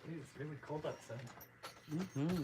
It's really cold outside. Mm-hmm.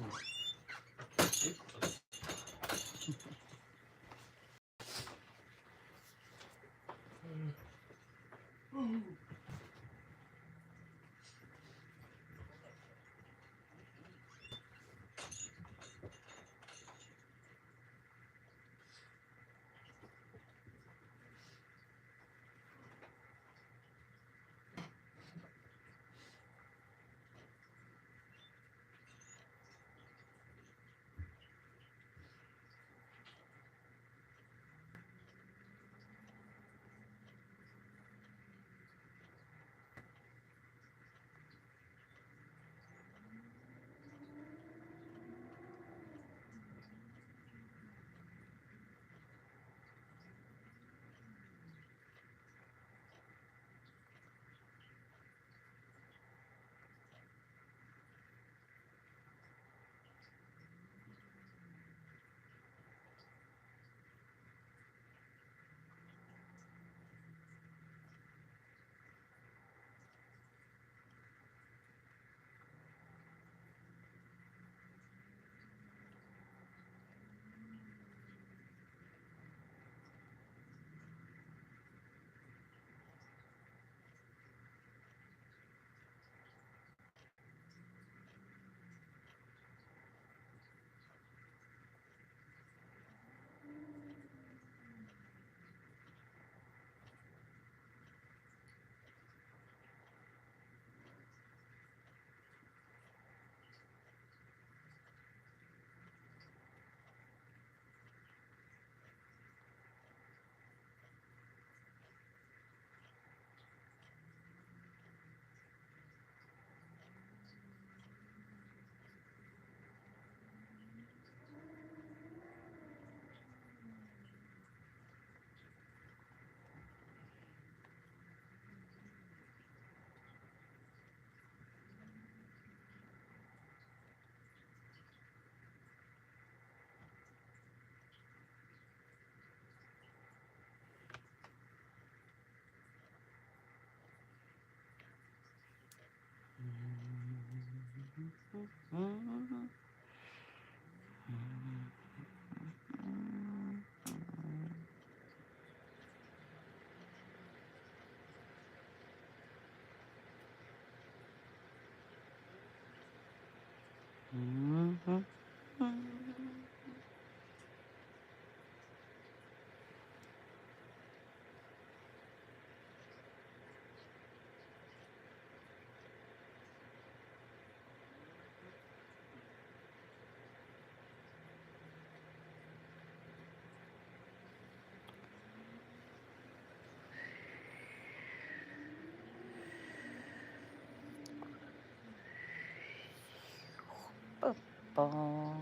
ball.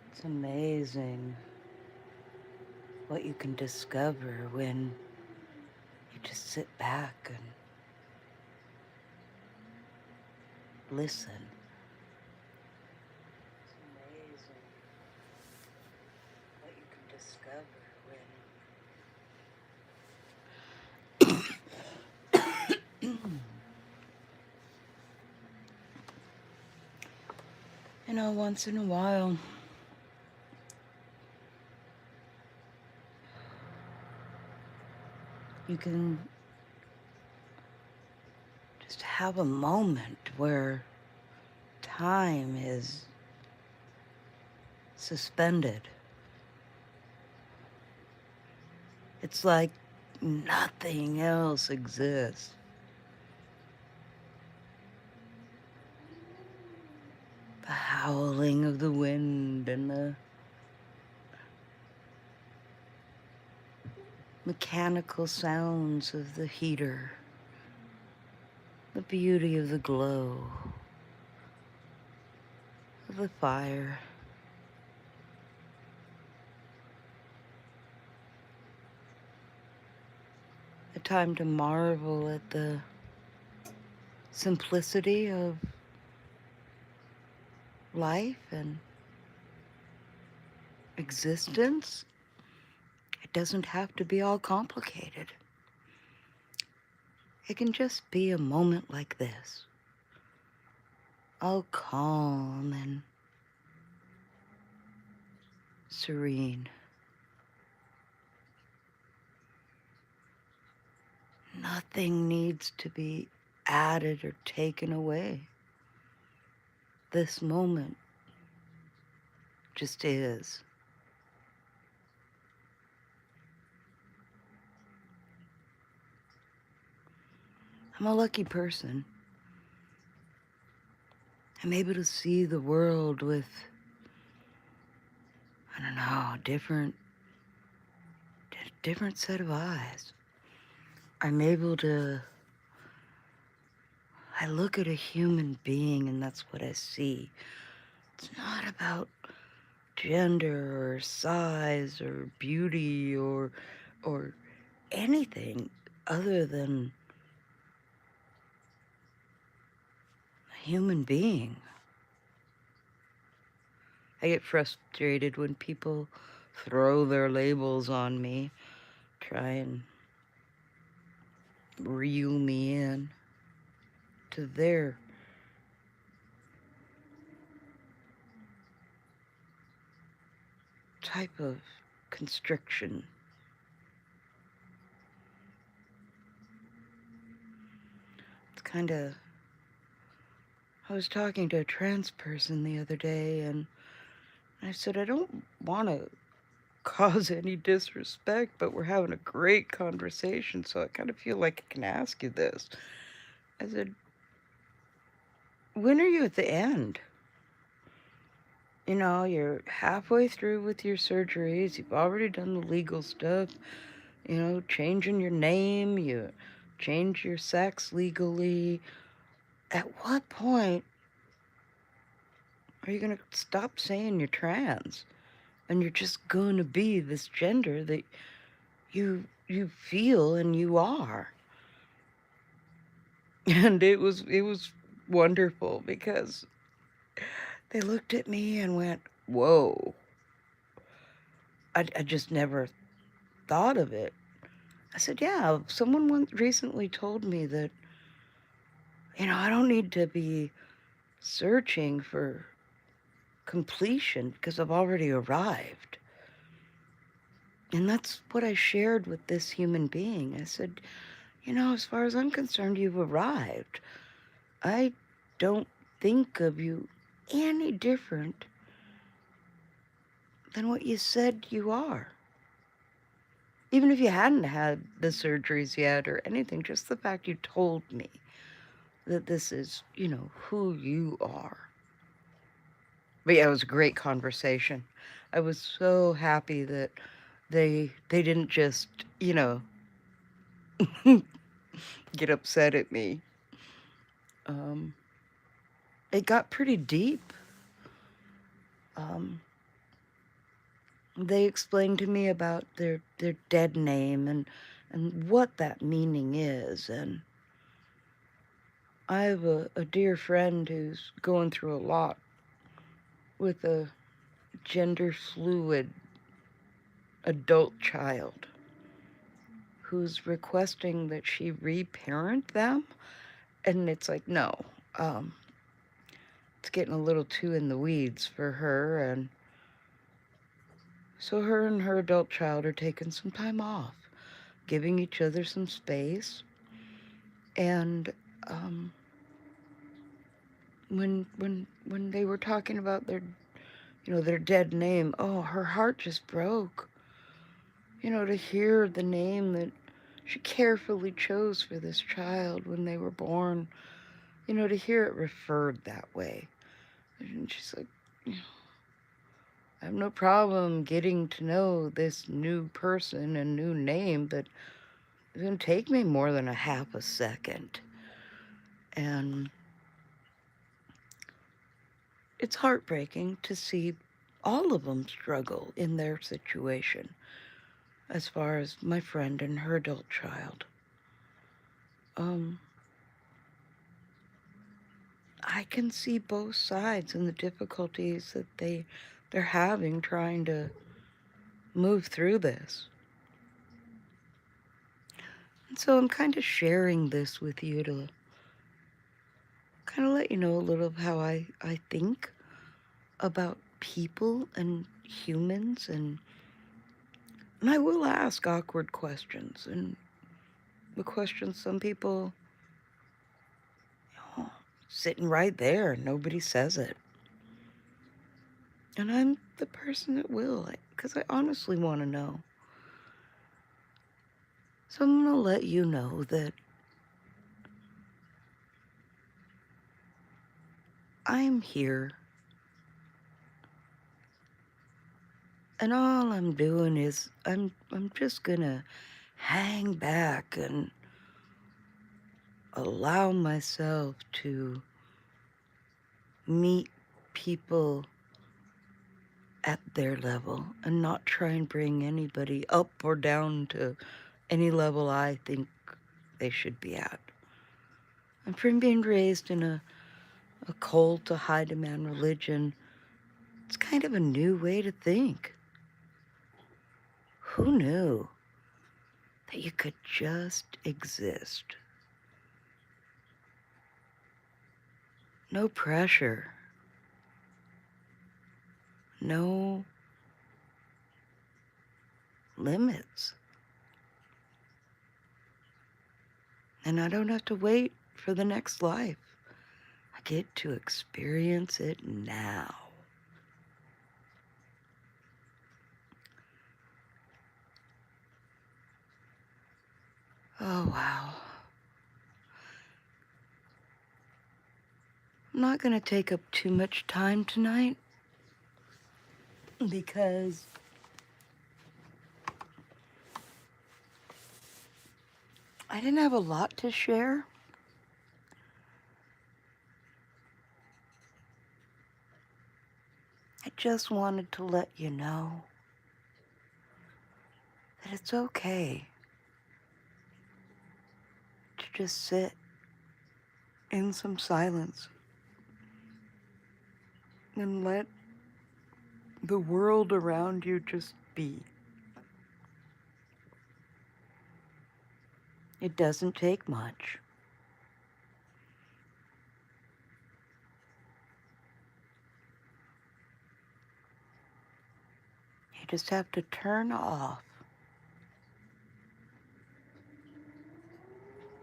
It's amazing what you can discover when you just sit back and listen. It's amazing what you can discover when, once in a while, you can just have a moment where time is suspended. It's like nothing else exists. The howling of the wind and the mechanical sounds of the heater, the beauty of the glow of the fire. A time to marvel at the simplicity of life and existence. It doesn't have to be all complicated. It can just be a moment like this, all calm and serene. Nothing needs to be added or taken away. This moment just is. I'm a lucky person. I'm able to see the world with, I don't know, different set of eyes. I'm able to, I look at a human being and that's what I see. It's not about gender or size or beauty or anything other than a human being. I get frustrated when people throw their labels on me, try and reel me in to their type of constriction. It's kind of, I was talking to a trans person the other day and I said, I don't want to cause any disrespect, but we're having a great conversation, so I kind of feel like I can ask you this. I said, when are you at the end? You're halfway through with your surgeries, you've already done the legal stuff, changing your name, you change your sex legally. At what point are you going to stop saying you're trans and you're just going to be this gender that you feel and you are? And it was wonderful because they looked at me and went, whoa. I just never thought of it. I said, yeah, someone once recently told me that, I don't need to be searching for completion because I've already arrived. And that's what I shared with this human being. I said, as far as I'm concerned, you've arrived. I don't think of you any different than what you said you are. Even if you hadn't had the surgeries yet or anything, just the fact you told me that this is, who you are. But yeah, it was a great conversation. I was so happy that they didn't just, get upset at me. It got pretty deep. They explained to me about their dead name and what that meaning is. And I have a dear friend who's going through a lot with a gender fluid adult child who's requesting that she reparent them. And it's like, no, it's getting a little too in the weeds for her. And so her and her adult child are taking some time off, giving each other some space. And when they were talking about their dead name, oh, her heart just broke. To hear the name that she carefully chose for this child when they were born, to hear it referred that way. And she's like, I have no problem getting to know this new person and new name, but it's going to take me more than a half a second. And it's heartbreaking to see all of them struggle in their situation, as far as my friend and her adult child. I can see both sides and the difficulties that they're having trying to move through this. And so I'm kind of sharing this with you to kind of let you know a little of how I think about people and humans, and I will ask awkward questions, and the questions some people, sitting right there, nobody says it. And I'm the person that will, because I honestly want to know. So I'm going to let you know that I'm here. And all I'm doing is I'm just going to hang back and allow myself to meet people at their level and not try and bring anybody up or down to any level I think they should be at. And from being raised in a cult, a high demand religion, it's kind of a new way to think. Who knew that you could just exist? No pressure. No limits. And I don't have to wait for the next life. I get to experience it now. Oh, wow. I'm not going to take up too much time tonight because I didn't have a lot to share. I just wanted to let you know that it's okay to just sit in some silence and let the world around you just be. It doesn't take much. You just have to turn off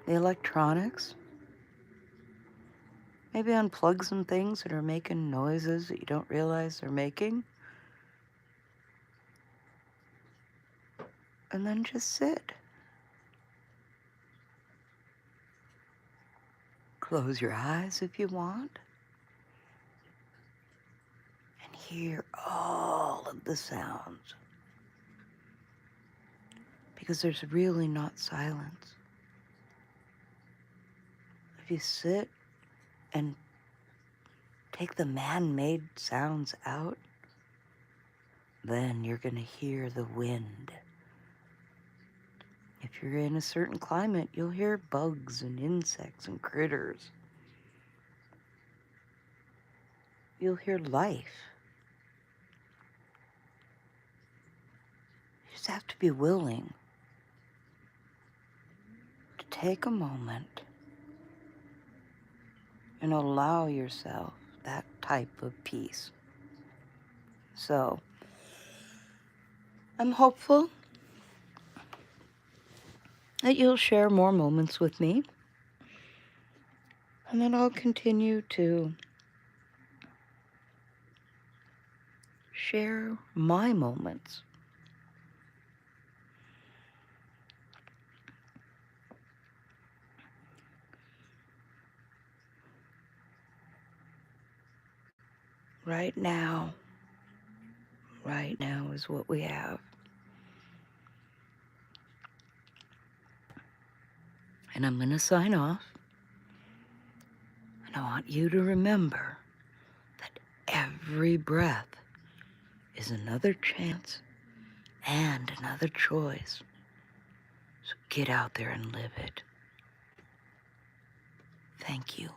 the electronics. Maybe unplug some things that are making noises that you don't realize they're making. And then just sit. Close your eyes if you want. And hear all of the sounds. Because there's really not silence. If you sit and take the man-made sounds out, then you're going to hear the wind. If you're in a certain climate, you'll hear bugs and insects and critters. You'll hear life. You just have to be willing to take a moment and allow yourself that type of peace. So, I'm hopeful that you'll share more moments with me, and then I'll continue to share my moments. Right now is what we have. And I'm going to sign off. And I want you to remember that every breath is another chance and another choice. So get out there and live it. Thank you.